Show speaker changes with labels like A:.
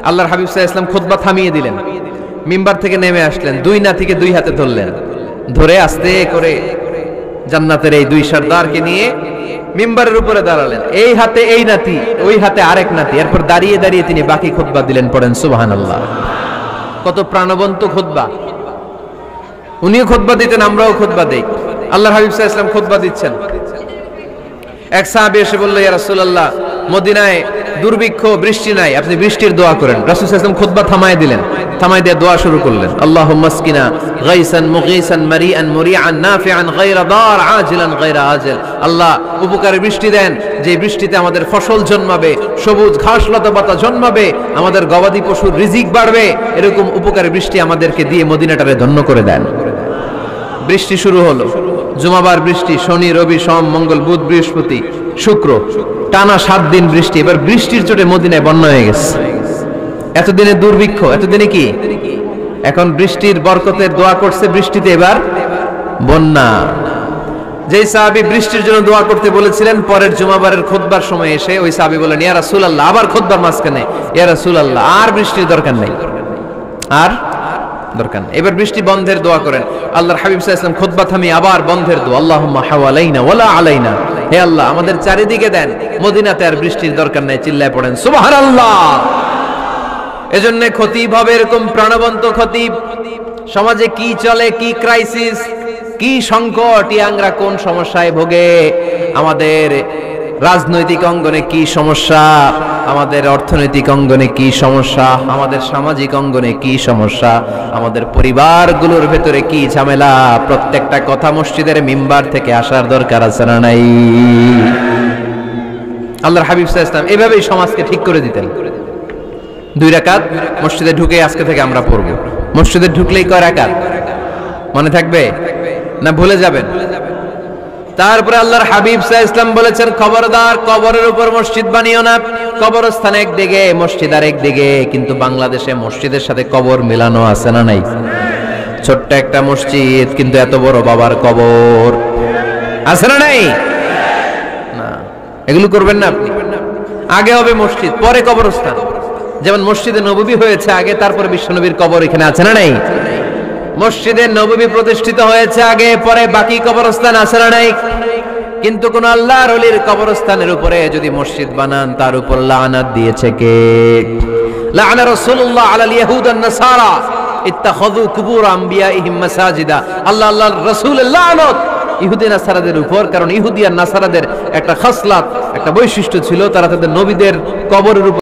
A: আল্লাহর হাবিব সাল্লাল্লাহু আলাইহি ওয়াসাল্লাম খুতবা থামিয়ে দিলেন, মিম্বার থেকে নেমে আসলেন, দুই নাতিকে দুই হাতে ধরলেন, ধরে আস্তে করে জান্নাতের এই দুই সর্দারকে নিয়ে মিম্বারের উপরে দাঁড়ালেন। এই হাতে এই নাতি, ওই হাতে আরেক নাতি। এরপর দাঁড়িয়ে দাঁড়িয়ে তিনি বাকি খুতবা দিলেন। পড়েন সুবহানাল্লাহ। কত প্রাণবন্ত খুতবা। উনিও খুতবা দিতেন, আমরাও খুতবা দেই। আল্লাহর হাবিব সাল্লাল্লাহু আলাইহি ওয়াসাল্লাম খুতবা দিচ্ছেন, এক সাহাবী এসে বলল, ইয়া রাসূলুল্লাহ, মদিনায় দুর্ভিক্ষ, বৃষ্টি নাই, আপনি বৃষ্টির দোয়া করেন। রাসূল সাল্লাল্লাহু আলাইহি ওয়াসাল্লাম খুতবা থামায় দিলেন, থামায় দিয়ে দোয়া শুরু করলেন। আল্লাহুম্মা আসকিনা গায়সান মুগীসান মারিআন মুরিআন নাফিআন গায়রা দার আজিলান গায়রা আজিল। আল্লাহ, উপকারে বৃষ্টি দেন, যে বৃষ্টিতে আমাদের ফসল জন্মাবে, সবুজ ঘাস লতাপাতা জন্মাবে, আমাদের গবাদি পশুর রিজিক বাড়বে, এরকম উপকারে বৃষ্টি আমাদেরকে দিয়ে মদিনাটারে ধন্য করে দেন। বৃষ্টি শুরু হলো, জুমাবার বৃষ্টি, শনি রবি সোম মঙ্গল বুধ বৃহস্পতি শুক্র, টানা 7 দিন বৃষ্টি। এবার বৃষ্টির চোটে মদিনায় বন্যা হয়ে গেছে। এতদিনে দুর্ভিক্ষ, এতদিনে কি? এখন বৃষ্টির বরকতের দোয়া করছে, বৃষ্টিতে এবার বন্যা। যেই সাহাবী বৃষ্টির জন্য দোয়া করতে বলেছিলেন, পরের জুমাবারের খুতবার সময় এসে ওই সাহাবী বলেন, ইয়া রাসূলুল্লাহ, আবার খুতবার মাঝখানে, ইয়া রাসূলুল্লাহ, আর বৃষ্টির দরকার নেই, আর দরকার নেই, এবার বৃষ্টি বন্ধের দোয়া করেন। আল্লাহর হাবিব সাল্লাল্লাহু আলাইহি ওয়াসাল্লাম খুতবা থামিয়ে আবার বন্ধের দোয়া, আল্লাহুম্মা হাওয়ালাইনা ওয়ালা আলাইনা। হে আল্লাহ, আমাদের চারিদিকে দেন, মদিনাতে আর বৃষ্টির দরকার নেই। চিল্লায় পড়েন সুবহানাল্লাহ। এজন্য খতিব হবে এরকম প্রাণবন্ত খতিব। সমাজে কি চলে, কি ক্রাইসিস, কি সংকট, ইয়াংরা কোন সমস্যায় ভোগে, আমাদের রাজনৈতিক অঙ্গনে কি সমস্যা, আমাদের অর্থনৈতিক অঙ্গনে কি সমস্যা, আমাদের সামাজিক অঙ্গনে কি সমস্যা, আমাদের পরিবারগুলোর ভেতরে কি ঝামেলা, প্রত্যেকটা কথা মসজিদের মিম্বার থেকে আসার দরকার আছে না নাই? আল্লাহর হাবিব সাল্লাল্লাহু আলাইহি ওয়াসাল্লাম এভাবেই সমাজকে ঠিক করে দিতেন। 2 রাকাত মসজিদে ঢুকে আজকে থেকে আমরা পড়ব। মসজিদে ঢুকলেই কয় রাকাত মনে থাকবে না ভুলে যাবেন? তারপরে আল্লাহর হাবিব সাল্লাল্লাহু আলাইহি ওয়াসাল্লাম বলেছেন, খবরদার কবরের উপর মসজিদ বানিও না। কবরস্থান একদিকে, মসজিদ আরেকদিকে। কিন্তু বাংলাদেশে মসজিদের সাথে কবর মিলানো আছে না নাই? ছোট্ট একটা মসজিদ, কিন্তু এত বড় বাবার কবর আছে না নাই? না, এগুলো করবেন না আপনি। আগে হবে মসজিদ, পরে কবরস্থান। যেমন মসজিদে নববী হয়েছে আগে, তারপরে বিশ্বনবীর কবর এখানে আছে না নাই? মসজিদে নববী প্রতিষ্ঠিত হয়েছে আগে, পরে বাকি কবরস্থান আছে না নাই? কিন্তু কোন আল্লাহর ওলির কবরস্থানের উপরে যদি মসজিদ বানান, তার উপর লানাত দিয়েছে কে? লাআনা রাসূলুল্লাহ আলাল ইয়াহুদ ওয়ান নাসারা ইত্তাখাযু কুবুর আমবিয়াইহিম মাসাজিদা। আল্লাহ আল্লাহর রাসূলের লানত ইহুদি নাসারাদের উপর, কারণ ইহুদি আর নাসারাদের একটা খাসলাত, একটা বৈশিষ্ট্য ছিল, তারা তাদের নবীদের কবরের উপর